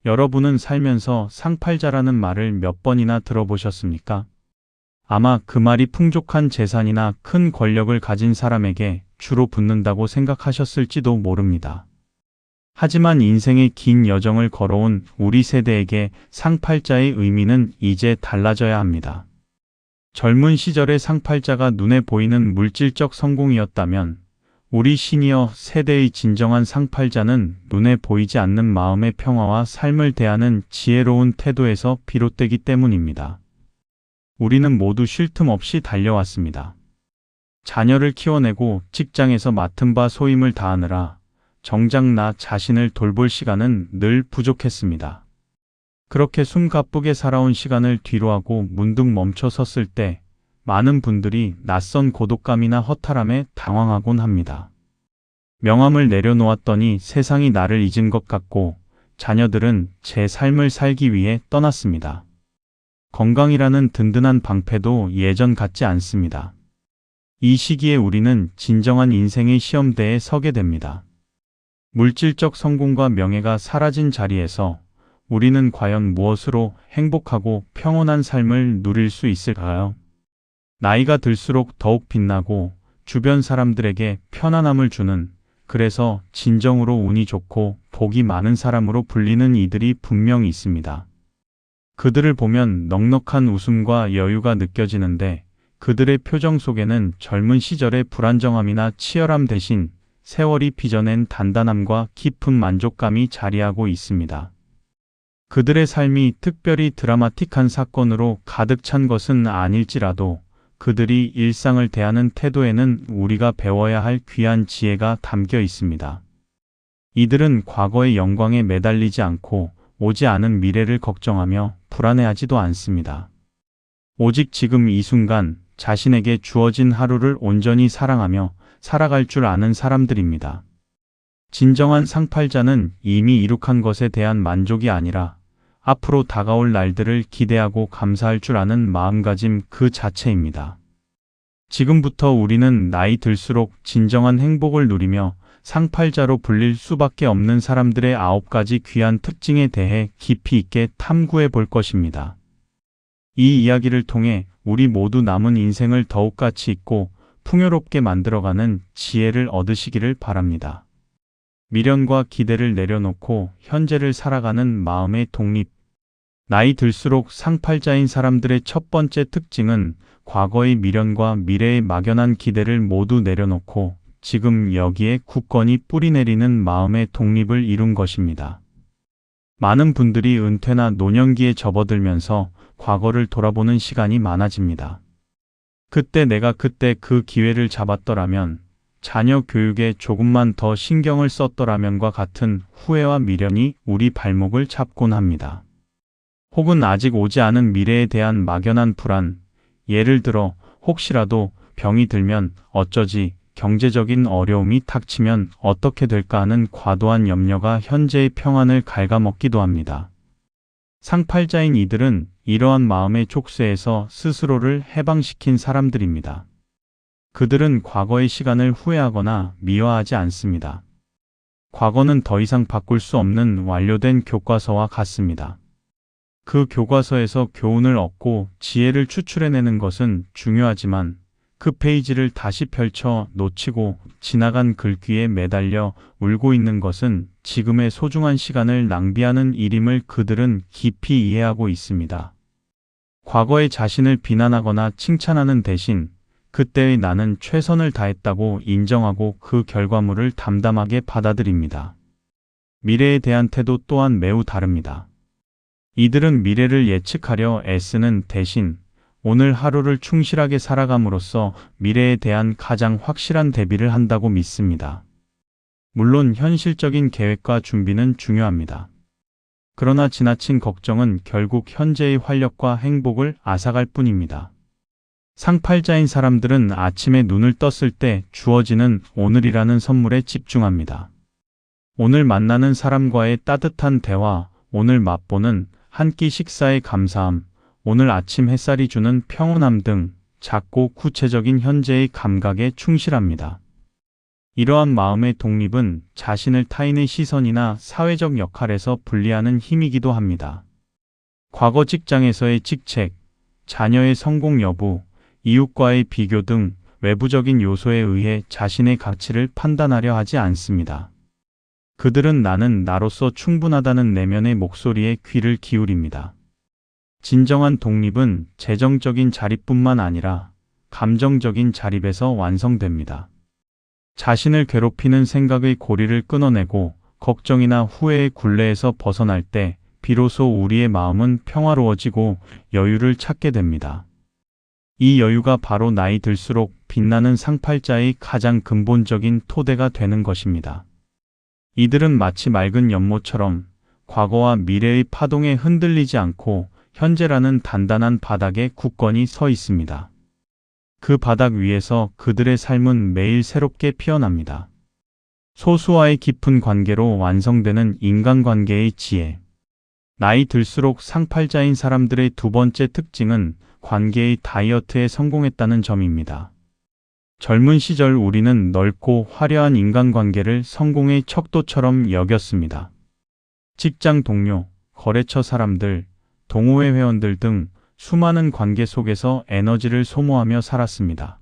여러분은 살면서 상팔자라는 말을 몇 번이나 들어보셨습니까? 아마 그 말이 풍족한 재산이나 큰 권력을 가진 사람에게 주로 붙는다고 생각하셨을지도 모릅니다. 하지만 인생의 긴 여정을 걸어온 우리 세대에게 상팔자의 의미는 이제 달라져야 합니다. 젊은 시절의 상팔자가 눈에 보이는 물질적 성공이었다면 우리 시니어 세대의 진정한 상팔자는 눈에 보이지 않는 마음의 평화와 삶을 대하는 지혜로운 태도에서 비롯되기 때문입니다. 우리는 모두 쉴 틈 없이 달려왔습니다. 자녀를 키워내고 직장에서 맡은 바 소임을 다하느라 정작 나 자신을 돌볼 시간은 늘 부족했습니다. 그렇게 숨가쁘게 살아온 시간을 뒤로하고 문득 멈춰 섰을 때 많은 분들이 낯선 고독감이나 허탈함에 당황하곤 합니다. 명함을 내려놓았더니 세상이 나를 잊은 것 같고 자녀들은 제 삶을 살기 위해 떠났습니다. 건강이라는 든든한 방패도 예전 같지 않습니다. 이 시기에 우리는 진정한 인생의 시험대에 서게 됩니다. 물질적 성공과 명예가 사라진 자리에서 우리는 과연 무엇으로 행복하고 평온한 삶을 누릴 수 있을까요? 나이가 들수록 더욱 빛나고 주변 사람들에게 편안함을 주는, 그래서 진정으로 운이 좋고 복이 많은 사람으로 불리는 이들이 분명히 있습니다. 그들을 보면 넉넉한 웃음과 여유가 느껴지는데 그들의 표정 속에는 젊은 시절의 불안정함이나 치열함 대신 세월이 빚어낸 단단함과 깊은 만족감이 자리하고 있습니다. 그들의 삶이 특별히 드라마틱한 사건으로 가득 찬 것은 아닐지라도 그들이 일상을 대하는 태도에는 우리가 배워야 할 귀한 지혜가 담겨 있습니다. 이들은 과거의 영광에 매달리지 않고 오지 않은 미래를 걱정하며 불안해하지도 않습니다. 오직 지금 이 순간 자신에게 주어진 하루를 온전히 사랑하며 살아갈 줄 아는 사람들입니다. 진정한 상팔자는 이미 이룩한 것에 대한 만족이 아니라 앞으로 다가올 날들을 기대하고 감사할 줄 아는 마음가짐 그 자체입니다. 지금부터 우리는 나이 들수록 진정한 행복을 누리며 상팔자로 불릴 수밖에 없는 사람들의 9가지 귀한 특징에 대해 깊이 있게 탐구해 볼 것입니다. 이 이야기를 통해 우리 모두 남은 인생을 더욱 가치 있고 풍요롭게 만들어가는 지혜를 얻으시기를 바랍니다. 미련과 기대를 내려놓고 현재를 살아가는 마음의 독립. 나이 들수록 상팔자인 사람들의 첫 번째 특징은 과거의 미련과 미래의 막연한 기대를 모두 내려놓고 지금 여기에 굳건히 뿌리내리는 마음의 독립을 이룬 것입니다. 많은 분들이 은퇴나 노년기에 접어들면서 과거를 돌아보는 시간이 많아집니다. 그때 내가 그때 그 기회를 잡았더라면, 자녀 교육에 조금만 더 신경을 썼더라면과 같은 후회와 미련이 우리 발목을 잡곤 합니다. 혹은 아직 오지 않은 미래에 대한 막연한 불안, 예를 들어 혹시라도 병이 들면 어쩌지, 경제적인 어려움이 닥치면 어떻게 될까 하는 과도한 염려가 현재의 평안을 갉아먹기도 합니다. 상팔자인 이들은 이러한 마음의 촉수에서 스스로를 해방시킨 사람들입니다. 그들은 과거의 시간을 후회하거나 미화하지 않습니다. 과거는 더 이상 바꿀 수 없는 완료된 교과서와 같습니다. 그 교과서에서 교훈을 얻고 지혜를 추출해내는 것은 중요하지만 그 페이지를 다시 펼쳐 놓치고 지나간 글귀에 매달려 울고 있는 것은 지금의 소중한 시간을 낭비하는 일임을 그들은 깊이 이해하고 있습니다. 과거의 자신을 비난하거나 칭찬하는 대신 그때의 나는 최선을 다했다고 인정하고 그 결과물을 담담하게 받아들입니다. 미래에 대한 태도 또한 매우 다릅니다. 이들은 미래를 예측하려 애쓰는 대신 오늘 하루를 충실하게 살아감으로써 미래에 대한 가장 확실한 대비를 한다고 믿습니다. 물론 현실적인 계획과 준비는 중요합니다. 그러나 지나친 걱정은 결국 현재의 활력과 행복을 앗아갈 뿐입니다. 상팔자인 사람들은 아침에 눈을 떴을 때 주어지는 오늘이라는 선물에 집중합니다. 오늘 만나는 사람과의 따뜻한 대화, 오늘 맛보는 한 끼 식사의 감사함, 오늘 아침 햇살이 주는 평온함 등 작고 구체적인 현재의 감각에 충실합니다. 이러한 마음의 독립은 자신을 타인의 시선이나 사회적 역할에서 분리하는 힘이기도 합니다. 과거 직장에서의 직책, 자녀의 성공 여부, 이웃과의 비교 등 외부적인 요소에 의해 자신의 가치를 판단하려 하지 않습니다. 그들은 나는 나로서 충분하다는 내면의 목소리에 귀를 기울입니다. 진정한 독립은 재정적인 자립뿐만 아니라 감정적인 자립에서 완성됩니다. 자신을 괴롭히는 생각의 고리를 끊어내고 걱정이나 후회의 굴레에서 벗어날 때 비로소 우리의 마음은 평화로워지고 여유를 찾게 됩니다. 이 여유가 바로 나이 들수록 빛나는 상팔자의 가장 근본적인 토대가 되는 것입니다. 이들은 마치 맑은 연못처럼 과거와 미래의 파동에 흔들리지 않고 현재라는 단단한 바닥에 굳건히 서 있습니다. 그 바닥 위에서 그들의 삶은 매일 새롭게 피어납니다. 소수와의 깊은 관계로 완성되는 인간관계의 지혜. 나이 들수록 상팔자인 사람들의 두 번째 특징은 관계의 다이어트에 성공했다는 점입니다. 젊은 시절 우리는 넓고 화려한 인간관계를 성공의 척도처럼 여겼습니다. 직장 동료, 거래처 사람들, 동호회 회원들 등 수많은 관계 속에서 에너지를 소모하며 살았습니다.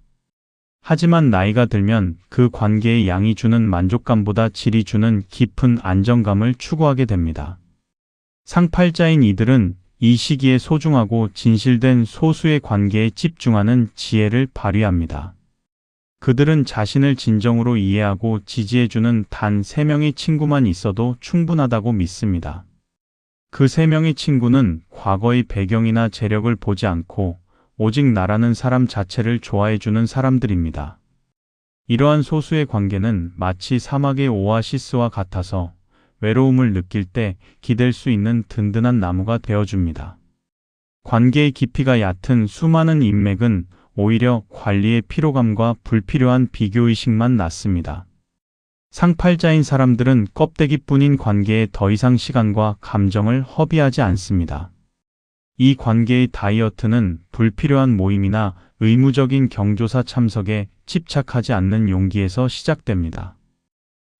하지만 나이가 들면 그 관계의 양이 주는 만족감보다 질이 주는 깊은 안정감을 추구하게 됩니다. 상팔자인 이들은 이 시기에 소중하고 진실된 소수의 관계에 집중하는 지혜를 발휘합니다. 그들은 자신을 진정으로 이해하고 지지해주는 단 3명의 친구만 있어도 충분하다고 믿습니다. 그 3명의 친구는 과거의 배경이나 재력을 보지 않고 오직 나라는 사람 자체를 좋아해주는 사람들입니다. 이러한 소수의 관계는 마치 사막의 오아시스와 같아서 외로움을 느낄 때 기댈 수 있는 든든한 나무가 되어줍니다. 관계의 깊이가 얕은 수많은 인맥은 오히려 관리의 피로감과 불필요한 비교의식만 낳습니다. 상팔자인 사람들은 껍데기뿐인 관계에 더 이상 시간과 감정을 허비하지 않습니다. 이 관계의 다이어트는 불필요한 모임이나 의무적인 경조사 참석에 집착하지 않는 용기에서 시작됩니다.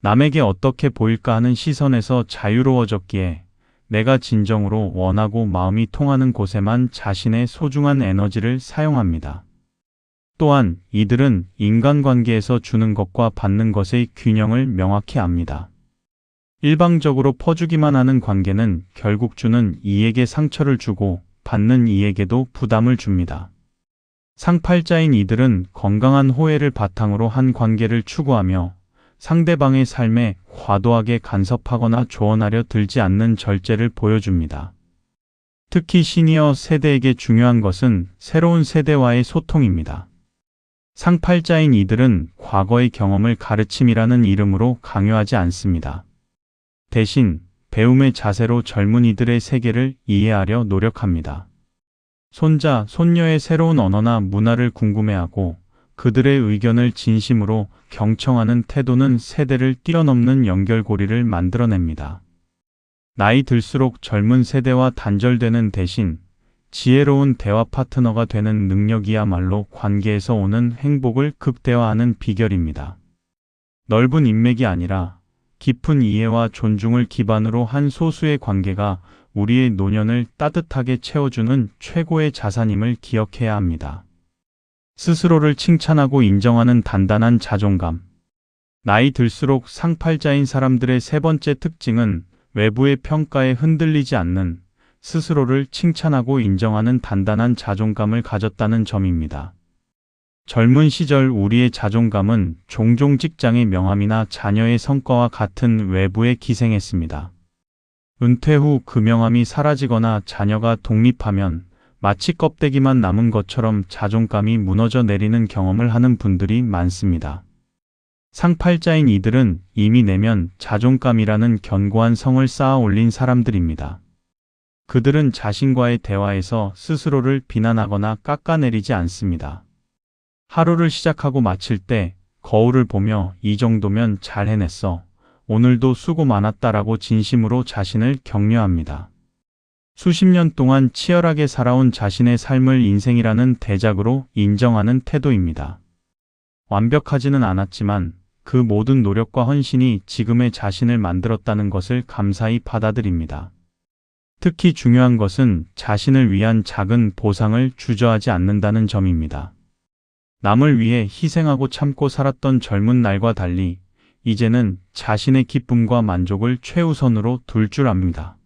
남에게 어떻게 보일까 하는 시선에서 자유로워졌기에 내가 진정으로 원하고 마음이 통하는 곳에만 자신의 소중한 에너지를 사용합니다. 또한 이들은 인간관계에서 주는 것과 받는 것의 균형을 명확히 압니다. 일방적으로 퍼주기만 하는 관계는 결국 주는 이에게 상처를 주고 받는 이에게도 부담을 줍니다. 상팔자인 이들은 건강한 호혜를 바탕으로 한 관계를 추구하며 상대방의 삶에 과도하게 간섭하거나 조언하려 들지 않는 절제를 보여줍니다. 특히 시니어 세대에게 중요한 것은 새로운 세대와의 소통입니다. 상팔자인 이들은 과거의 경험을 가르침이라는 이름으로 강요하지 않습니다. 대신 배움의 자세로 젊은이들의 세계를 이해하려 노력합니다. 손자, 손녀의 새로운 언어나 문화를 궁금해하고 그들의 의견을 진심으로 경청하는 태도는 세대를 뛰어넘는 연결고리를 만들어냅니다. 나이 들수록 젊은 세대와 단절되는 대신 지혜로운 대화 파트너가 되는 능력이야말로 관계에서 오는 행복을 극대화하는 비결입니다. 넓은 인맥이 아니라 깊은 이해와 존중을 기반으로 한 소수의 관계가 우리의 노년을 따뜻하게 채워주는 최고의 자산임을 기억해야 합니다. 스스로를 칭찬하고 인정하는 단단한 자존감. 나이 들수록 상팔자인 사람들의 세 번째 특징은 외부의 평가에 흔들리지 않는 스스로를 칭찬하고 인정하는 단단한 자존감을 가졌다는 점입니다. 젊은 시절 우리의 자존감은 종종 직장의 명함이나 자녀의 성과와 같은 외부에 기생했습니다. 은퇴 후 그 명함이 사라지거나 자녀가 독립하면 마치 껍데기만 남은 것처럼 자존감이 무너져 내리는 경험을 하는 분들이 많습니다. 상팔자인 이들은 이미 내면 자존감이라는 견고한 성을 쌓아 올린 사람들입니다. 그들은 자신과의 대화에서 스스로를 비난하거나 깎아내리지 않습니다. 하루를 시작하고 마칠 때 거울을 보며 이 정도면 잘 해냈어. 오늘도 수고 많았다라고 진심으로 자신을 격려합니다. 수십 년 동안 치열하게 살아온 자신의 삶을 인생이라는 대작으로 인정하는 태도입니다. 완벽하지는 않았지만 그 모든 노력과 헌신이 지금의 자신을 만들었다는 것을 감사히 받아들입니다. 특히 중요한 것은 자신을 위한 작은 보상을 주저하지 않는다는 점입니다. 남을 위해 희생하고 참고 살았던 젊은 날과 달리 이제는 자신의 기쁨과 만족을 최우선으로 둘 줄 압니다.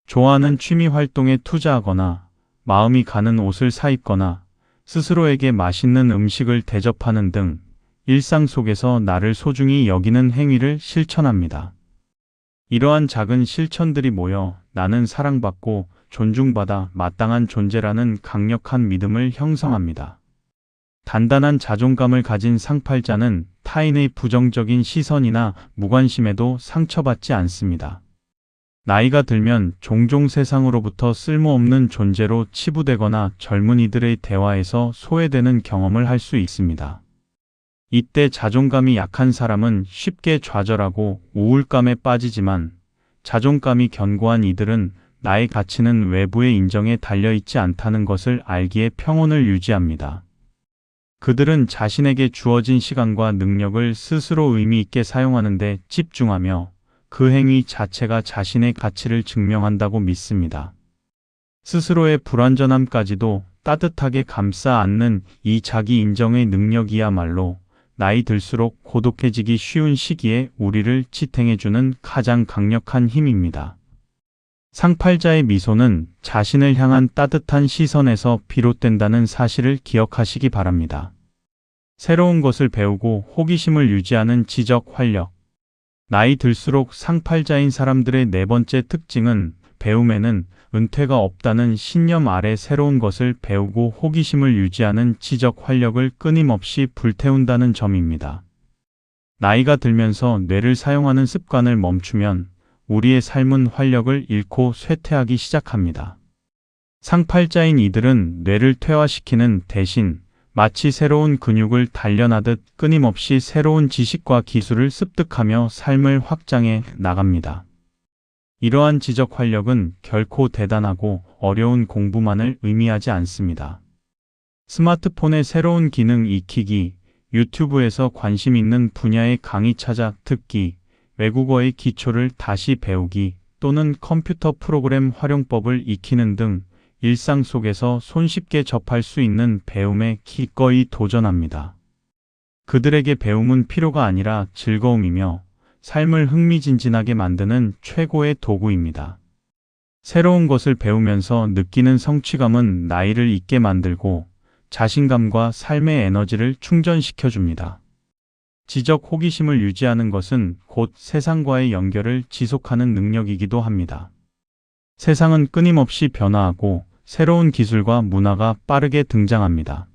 좋아하는 취미 활동에 투자하거나 마음이 가는 옷을 사입거나 스스로에게 맛있는 음식을 대접하는 등 일상 속에서 나를 소중히 여기는 행위를 실천합니다. 이러한 작은 실천들이 모여 나는 사랑받고 존중받아 마땅한 존재라는 강력한 믿음을 형성합니다. 단단한 자존감을 가진 상팔자는 타인의 부정적인 시선이나 무관심에도 상처받지 않습니다. 나이가 들면 종종 세상으로부터 쓸모없는 존재로 치부되거나 젊은이들의 대화에서 소외되는 경험을 할 수 있습니다. 이때 자존감이 약한 사람은 쉽게 좌절하고 우울감에 빠지지만 자존감이 견고한 이들은 나의 가치는 외부의 인정에 달려있지 않다는 것을 알기에 평온을 유지합니다. 그들은 자신에게 주어진 시간과 능력을 스스로 의미 있게 사용하는 데 집중하며 그 행위 자체가 자신의 가치를 증명한다고 믿습니다. 스스로의 불완전함까지도 따뜻하게 감싸 안는 이 자기 인정의 능력이야말로 나이 들수록 고독해지기 쉬운 시기에 우리를 지탱해주는 가장 강력한 힘입니다. 상팔자의 미소는 자신을 향한 따뜻한 시선에서 비롯된다는 사실을 기억하시기 바랍니다. 새로운 것을 배우고 호기심을 유지하는 지적 활력. 나이 들수록 상팔자인 사람들의 네 번째 특징은 배움에는 은퇴가 없다는 신념 아래 새로운 것을 배우고 호기심을 유지하는 지적 활력을 끊임없이 불태운다는 점입니다. 나이가 들면서 뇌를 사용하는 습관을 멈추면 우리의 삶은 활력을 잃고 쇠퇴하기 시작합니다. 상팔자인 이들은 뇌를 퇴화시키는 대신 마치 새로운 근육을 단련하듯 끊임없이 새로운 지식과 기술을 습득하며 삶을 확장해 나갑니다. 이러한 지적 활력은 결코 대단하고 어려운 공부만을 의미하지 않습니다. 스마트폰의 새로운 기능 익히기, 유튜브에서 관심 있는 분야의 강의 찾아 듣기, 외국어의 기초를 다시 배우기 또는 컴퓨터 프로그램 활용법을 익히는 등 일상 속에서 손쉽게 접할 수 있는 배움에 기꺼이 도전합니다. 그들에게 배움은 필요가 아니라 즐거움이며 삶을 흥미진진하게 만드는 최고의 도구입니다. 새로운 것을 배우면서 느끼는 성취감은 나이를 잊게 만들고 자신감과 삶의 에너지를 충전시켜줍니다. 지적 호기심을 유지하는 것은 곧 세상과의 연결을 지속하는 능력이기도 합니다. 세상은 끊임없이 변화하고 새로운 기술과 문화가 빠르게 등장합니다.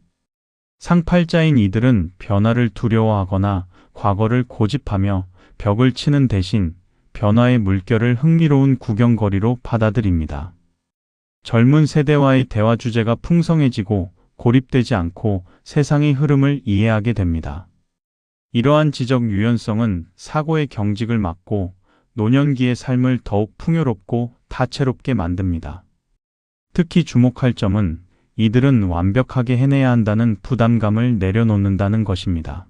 상팔자인 이들은 변화를 두려워하거나 과거를 고집하며 벽을 치는 대신 변화의 물결을 흥미로운 구경거리로 받아들입니다. 젊은 세대와의 대화 주제가 풍성해지고 고립되지 않고 세상의 흐름을 이해하게 됩니다. 이러한 지적 유연성은 사고의 경직을 막고 노년기의 삶을 더욱 풍요롭고 다채롭게 만듭니다. 특히 주목할 점은 이들은 완벽하게 해내야 한다는 부담감을 내려놓는다는 것입니다.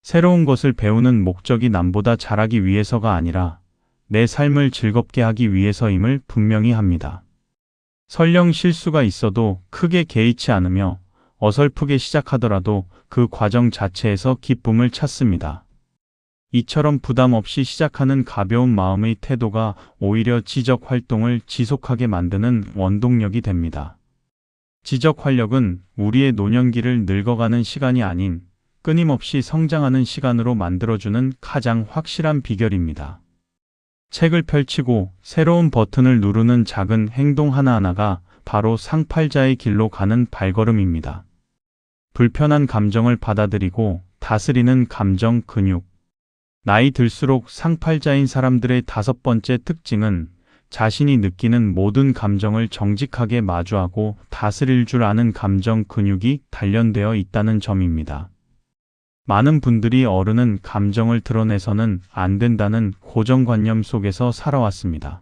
새로운 것을 배우는 목적이 남보다 잘하기 위해서가 아니라 내 삶을 즐겁게 하기 위해서임을 분명히 합니다. 설령 실수가 있어도 크게 개의치 않으며 어설프게 시작하더라도 그 과정 자체에서 기쁨을 찾습니다. 이처럼 부담 없이 시작하는 가벼운 마음의 태도가 오히려 지적 활동을 지속하게 만드는 원동력이 됩니다. 지적 활력은 우리의 노년기를 늙어가는 시간이 아닌 끊임없이 성장하는 시간으로 만들어주는 가장 확실한 비결입니다. 책을 펼치고 새로운 버튼을 누르는 작은 행동 하나하나가 바로 상팔자의 길로 가는 발걸음입니다. 불편한 감정을 받아들이고 다스리는 감정 근육. 나이 들수록 상팔자인 사람들의 다섯 번째 특징은 자신이 느끼는 모든 감정을 정직하게 마주하고 다스릴 줄 아는 감정 근육이 단련되어 있다는 점입니다. 많은 분들이 어른은 감정을 드러내서는 안 된다는 고정관념 속에서 살아왔습니다.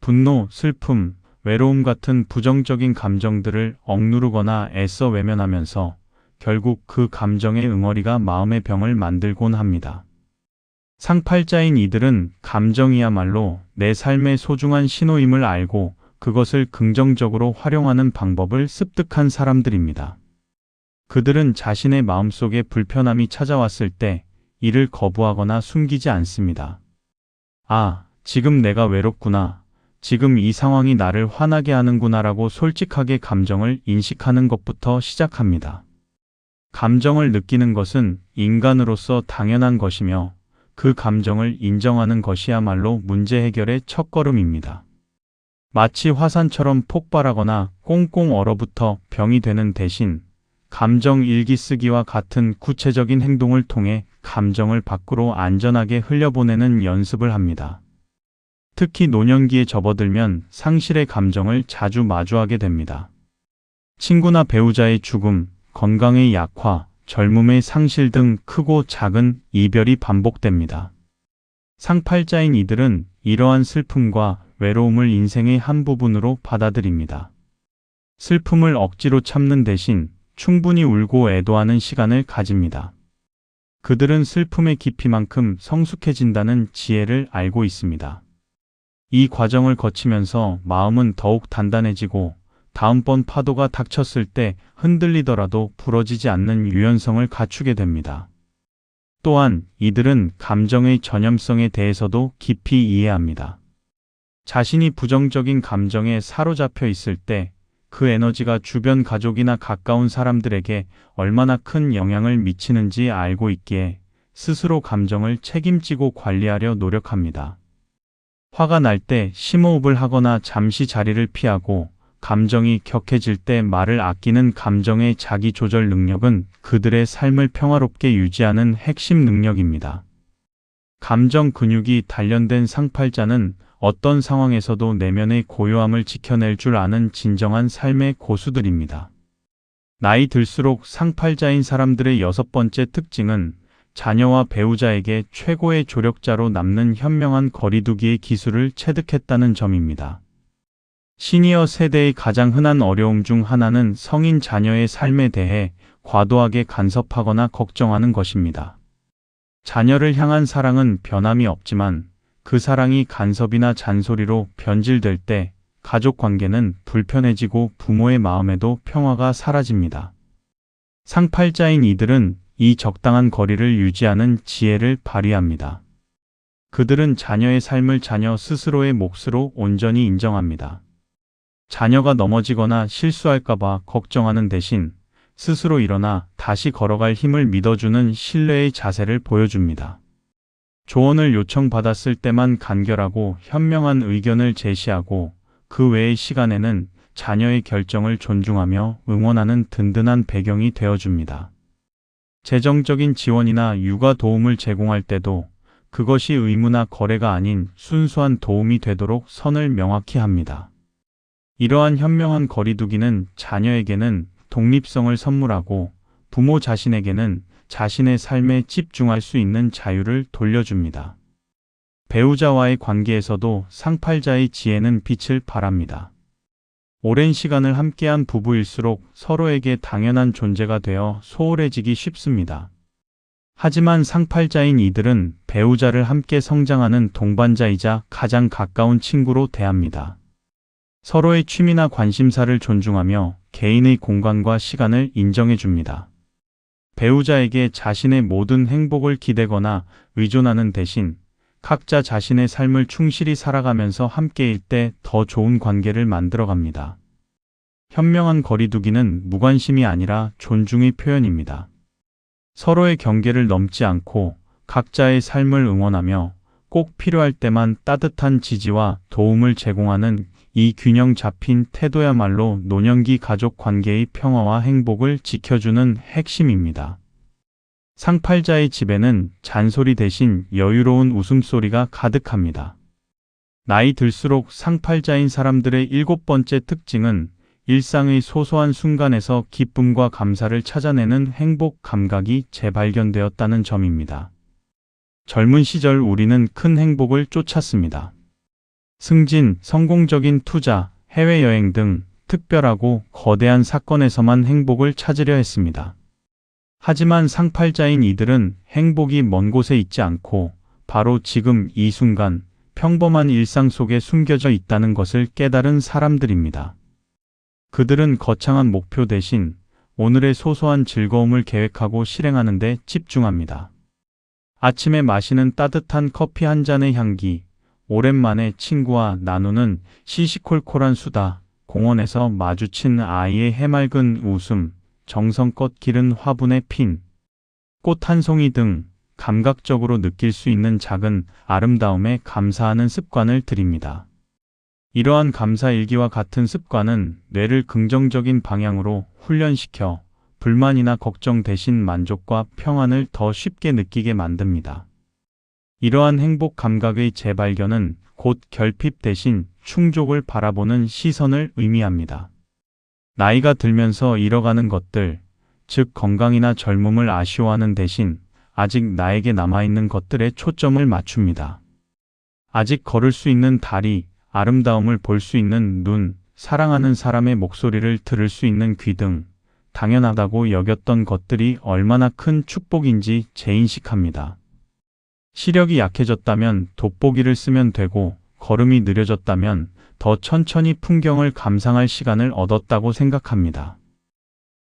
분노, 슬픔, 외로움 같은 부정적인 감정들을 억누르거나 애써 외면하면서 결국 그 감정의 응어리가 마음의 병을 만들곤 합니다. 상팔자인 이들은 감정이야말로 내 삶의 소중한 신호임을 알고 그것을 긍정적으로 활용하는 방법을 습득한 사람들입니다. 그들은 자신의 마음속에 불편함이 찾아왔을 때 이를 거부하거나 숨기지 않습니다. 아, 지금 내가 외롭구나. 지금 이 상황이 나를 화나게 하는구나라고 솔직하게 감정을 인식하는 것부터 시작합니다. 감정을 느끼는 것은 인간으로서 당연한 것이며 그 감정을 인정하는 것이야말로 문제 해결의 첫걸음입니다. 마치 화산처럼 폭발하거나 꽁꽁 얼어붙어 병이 되는 대신 감정 일기 쓰기와 같은 구체적인 행동을 통해 감정을 밖으로 안전하게 흘려보내는 연습을 합니다. 특히 노년기에 접어들면 상실의 감정을 자주 마주하게 됩니다. 친구나 배우자의 죽음, 건강의 약화, 젊음의 상실 등 크고 작은 이별이 반복됩니다. 상팔자인 이들은 이러한 슬픔과 외로움을 인생의 한 부분으로 받아들입니다. 슬픔을 억지로 참는 대신 충분히 울고 애도하는 시간을 가집니다. 그들은 슬픔의 깊이만큼 성숙해진다는 지혜를 알고 있습니다. 이 과정을 거치면서 마음은 더욱 단단해지고 다음번 파도가 닥쳤을 때 흔들리더라도 부러지지 않는 유연성을 갖추게 됩니다. 또한 이들은 감정의 전염성에 대해서도 깊이 이해합니다. 자신이 부정적인 감정에 사로잡혀 있을 때 그 에너지가 주변 가족이나 가까운 사람들에게 얼마나 큰 영향을 미치는지 알고 있기에 스스로 감정을 책임지고 관리하려 노력합니다. 화가 날 때 심호흡을 하거나 잠시 자리를 피하고 감정이 격해질 때 말을 아끼는 감정의 자기 조절 능력은 그들의 삶을 평화롭게 유지하는 핵심 능력입니다. 감정 근육이 단련된 상팔자는 어떤 상황에서도 내면의 고요함을 지켜낼 줄 아는 진정한 삶의 고수들입니다. 나이 들수록 상팔자인 사람들의 6번째 특징은 자녀와 배우자에게 최고의 조력자로 남는 현명한 거리두기의 기술을 체득했다는 점입니다. 시니어 세대의 가장 흔한 어려움 중 하나는 성인 자녀의 삶에 대해 과도하게 간섭하거나 걱정하는 것입니다. 자녀를 향한 사랑은 변함이 없지만 그 사랑이 간섭이나 잔소리로 변질될 때 가족 관계는 불편해지고 부모의 마음에도 평화가 사라집니다. 상팔자인 이들은 이 적당한 거리를 유지하는 지혜를 발휘합니다. 그들은 자녀의 삶을 자녀 스스로의 몫으로 온전히 인정합니다. 자녀가 넘어지거나 실수할까봐 걱정하는 대신 스스로 일어나 다시 걸어갈 힘을 믿어주는 신뢰의 자세를 보여줍니다. 조언을 요청받았을 때만 간결하고 현명한 의견을 제시하고 그 외의 시간에는 자녀의 결정을 존중하며 응원하는 든든한 배경이 되어줍니다. 재정적인 지원이나 육아 도움을 제공할 때도 그것이 의무나 거래가 아닌 순수한 도움이 되도록 선을 명확히 합니다. 이러한 현명한 거리두기는 자녀에게는 독립성을 선물하고 부모 자신에게는 자신의 삶에 집중할 수 있는 자유를 돌려줍니다. 배우자와의 관계에서도 상팔자의 지혜는 빛을 발합니다. 오랜 시간을 함께한 부부일수록 서로에게 당연한 존재가 되어 소홀해지기 쉽습니다. 하지만 상팔자인 이들은 배우자를 함께 성장하는 동반자이자 가장 가까운 친구로 대합니다. 서로의 취미나 관심사를 존중하며 개인의 공간과 시간을 인정해 줍니다. 배우자에게 자신의 모든 행복을 기대거나 의존하는 대신 각자 자신의 삶을 충실히 살아가면서 함께일 때 더 좋은 관계를 만들어갑니다. 현명한 거리두기는 무관심이 아니라 존중의 표현입니다. 서로의 경계를 넘지 않고 각자의 삶을 응원하며 꼭 필요할 때만 따뜻한 지지와 도움을 제공하는 이 균형 잡힌 태도야말로 노년기 가족 관계의 평화와 행복을 지켜주는 핵심입니다. 상팔자의 집에는 잔소리 대신 여유로운 웃음소리가 가득합니다. 나이 들수록 상팔자인 사람들의 7번째 특징은 일상의 소소한 순간에서 기쁨과 감사를 찾아내는 행복 감각이 재발견되었다는 점입니다. 젊은 시절 우리는 큰 행복을 쫓았습니다. 승진, 성공적인 투자, 해외여행 등 특별하고 거대한 사건에서만 행복을 찾으려 했습니다. 하지만 상팔자인 이들은 행복이 먼 곳에 있지 않고 바로 지금 이 순간 평범한 일상 속에 숨겨져 있다는 것을 깨달은 사람들입니다. 그들은 거창한 목표 대신 오늘의 소소한 즐거움을 계획하고 실행하는 데 집중합니다. 아침에 마시는 따뜻한 커피 한 잔의 향기, 오랜만에 친구와 나누는 시시콜콜한 수다, 공원에서 마주친 아이의 해맑은 웃음, 정성껏 기른 화분의 핀, 꽃 한 송이 등 감각적으로 느낄 수 있는 작은 아름다움에 감사하는 습관을 들입니다. 이러한 감사일기와 같은 습관은 뇌를 긍정적인 방향으로 훈련시켜 불만이나 걱정 대신 만족과 평안을 더 쉽게 느끼게 만듭니다. 이러한 행복 감각의 재발견은 곧 결핍 대신 충족을 바라보는 시선을 의미합니다. 나이가 들면서 잃어가는 것들, 즉 건강이나 젊음을 아쉬워하는 대신 아직 나에게 남아있는 것들에 초점을 맞춥니다. 아직 걸을 수 있는 다리, 아름다움을 볼 수 있는 눈, 사랑하는 사람의 목소리를 들을 수 있는 귀 등 당연하다고 여겼던 것들이 얼마나 큰 축복인지 재인식합니다. 시력이 약해졌다면 돋보기를 쓰면 되고 걸음이 느려졌다면 더 천천히 풍경을 감상할 시간을 얻었다고 생각합니다.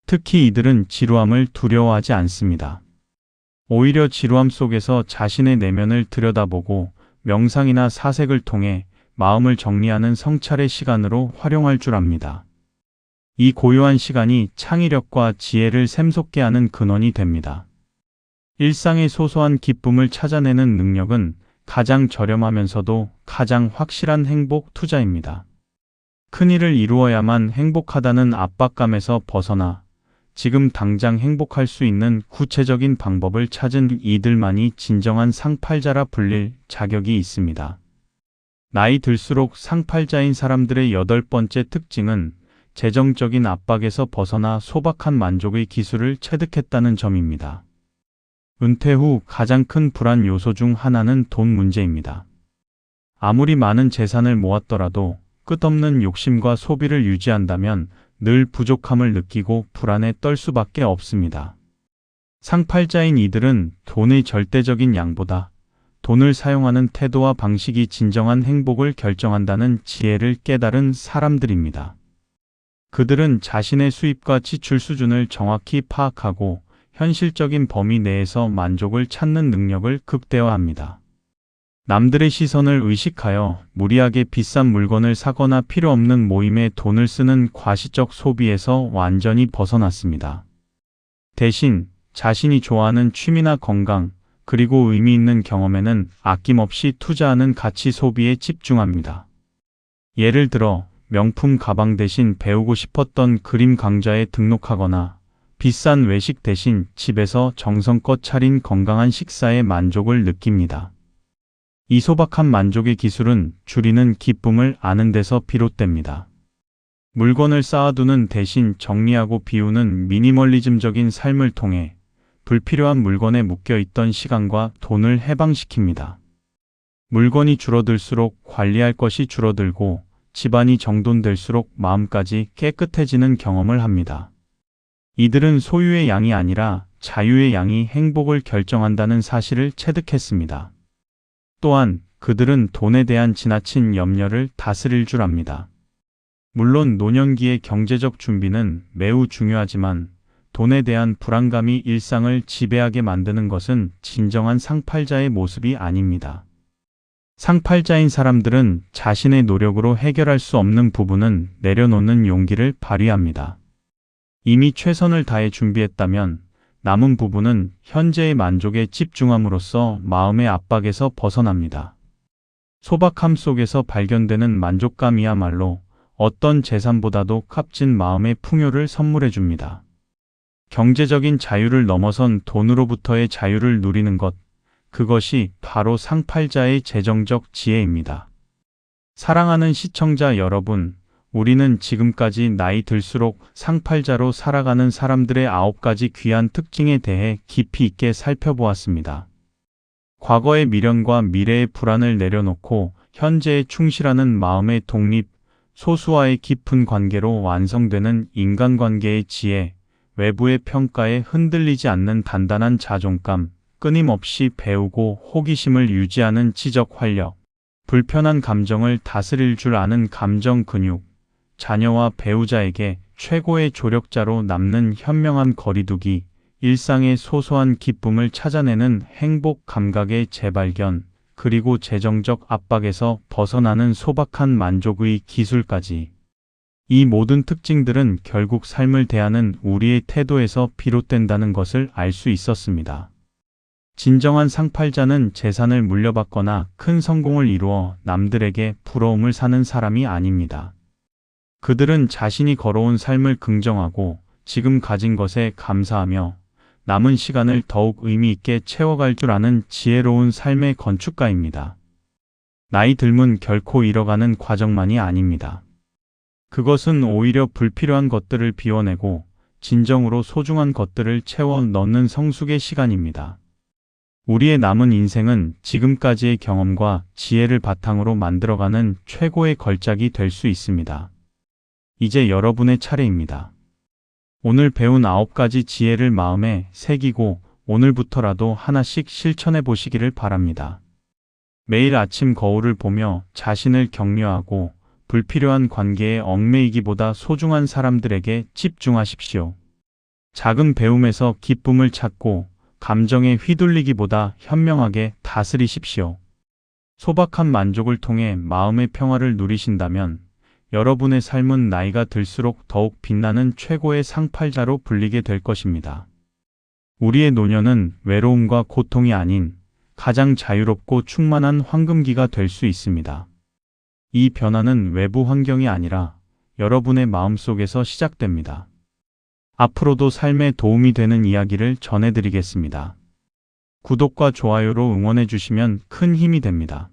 특히 이들은 지루함을 두려워하지 않습니다. 오히려 지루함 속에서 자신의 내면을 들여다보고 명상이나 사색을 통해 마음을 정리하는 성찰의 시간으로 활용할 줄 압니다. 이 고요한 시간이 창의력과 지혜를 샘솟게 하는 근원이 됩니다. 일상의 소소한 기쁨을 찾아내는 능력은 가장 저렴하면서도 가장 확실한 행복 투자입니다. 큰일을 이루어야만 행복하다는 압박감에서 벗어나 지금 당장 행복할 수 있는 구체적인 방법을 찾은 이들만이 진정한 상팔자라 불릴 자격이 있습니다. 나이 들수록 상팔자인 사람들의 8번째 특징은 재정적인 압박에서 벗어나 소박한 만족의 기술을 체득했다는 점입니다. 은퇴 후 가장 큰 불안 요소 중 하나는 돈 문제입니다. 아무리 많은 재산을 모았더라도 끝없는 욕심과 소비를 유지한다면 늘 부족함을 느끼고 불안에 떨 수밖에 없습니다. 상팔자인 이들은 돈의 절대적인 양보다 돈을 사용하는 태도와 방식이 진정한 행복을 결정한다는 지혜를 깨달은 사람들입니다. 그들은 자신의 수입과 지출 수준을 정확히 파악하고 현실적인 범위 내에서 만족을 찾는 능력을 극대화합니다. 남들의 시선을 의식하여 무리하게 비싼 물건을 사거나 필요 없는 모임에 돈을 쓰는 과시적 소비에서 완전히 벗어났습니다. 대신 자신이 좋아하는 취미나 건강, 그리고 의미 있는 경험에는 아낌없이 투자하는 가치 소비에 집중합니다. 예를 들어 명품 가방 대신 배우고 싶었던 그림 강좌에 등록하거나 비싼 외식 대신 집에서 정성껏 차린 건강한 식사에 만족을 느낍니다. 이 소박한 만족의 기술은 줄이는 기쁨을 아는 데서 비롯됩니다. 물건을 쌓아두는 대신 정리하고 비우는 미니멀리즘적인 삶을 통해 불필요한 물건에 묶여있던 시간과 돈을 해방시킵니다. 물건이 줄어들수록 관리할 것이 줄어들고 집안이 정돈될수록 마음까지 깨끗해지는 경험을 합니다. 이들은 소유의 양이 아니라 자유의 양이 행복을 결정한다는 사실을 체득했습니다. 또한 그들은 돈에 대한 지나친 염려를 다스릴 줄 압니다. 물론 노년기의 경제적 준비는 매우 중요하지만 돈에 대한 불안감이 일상을 지배하게 만드는 것은 진정한 상팔자의 모습이 아닙니다. 상팔자인 사람들은 자신의 노력으로 해결할 수 없는 부분은 내려놓는 용기를 발휘합니다. 이미 최선을 다해 준비했다면 남은 부분은 현재의 만족에 집중함으로써 마음의 압박에서 벗어납니다. 소박함 속에서 발견되는 만족감이야말로 어떤 재산보다도 값진 마음의 풍요를 선물해 줍니다. 경제적인 자유를 넘어선 돈으로부터의 자유를 누리는 것, 그것이 바로 상팔자의 재정적 지혜입니다. 사랑하는 시청자 여러분, 우리는 지금까지 나이 들수록 상팔자로 살아가는 사람들의 9가지 귀한 특징에 대해 깊이 있게 살펴보았습니다. 과거의 미련과 미래의 불안을 내려놓고 현재에 충실하는 마음의 독립, 소수와의 깊은 관계로 완성되는 인간관계의 지혜, 외부의 평가에 흔들리지 않는 단단한 자존감, 끊임없이 배우고 호기심을 유지하는 지적 활력, 불편한 감정을 다스릴 줄 아는 감정 근육, 자녀와 배우자에게 최고의 조력자로 남는 현명한 거리두기, 일상의 소소한 기쁨을 찾아내는 행복 감각의 재발견, 그리고 재정적 압박에서 벗어나는 소박한 만족의 기술까지. 이 모든 특징들은 결국 삶을 대하는 우리의 태도에서 비롯된다는 것을 알 수 있었습니다. 진정한 상팔자는 재산을 물려받거나 큰 성공을 이루어 남들에게 부러움을 사는 사람이 아닙니다. 그들은 자신이 걸어온 삶을 긍정하고 지금 가진 것에 감사하며 남은 시간을 더욱 의미 있게 채워갈 줄 아는 지혜로운 삶의 건축가입니다. 나이 들면 결코 잃어가는 과정만이 아닙니다. 그것은 오히려 불필요한 것들을 비워내고 진정으로 소중한 것들을 채워 넣는 성숙의 시간입니다. 우리의 남은 인생은 지금까지의 경험과 지혜를 바탕으로 만들어가는 최고의 걸작이 될 수 있습니다. 이제 여러분의 차례입니다. 오늘 배운 9가지 지혜를 마음에 새기고 오늘부터라도 하나씩 실천해 보시기를 바랍니다. 매일 아침 거울을 보며 자신을 격려하고 불필요한 관계에 얽매이기보다 소중한 사람들에게 집중하십시오. 작은 배움에서 기쁨을 찾고 감정에 휘둘리기보다 현명하게 다스리십시오. 소박한 만족을 통해 마음의 평화를 누리신다면 여러분의 삶은 나이가 들수록 더욱 빛나는 최고의 상팔자로 불리게 될 것입니다. 우리의 노년은 외로움과 고통이 아닌 가장 자유롭고 충만한 황금기가 될 수 있습니다. 이 변화는 외부 환경이 아니라 여러분의 마음속에서 시작됩니다. 앞으로도 삶에 도움이 되는 이야기를 전해드리겠습니다. 구독과 좋아요로 응원해 주시면 큰 힘이 됩니다.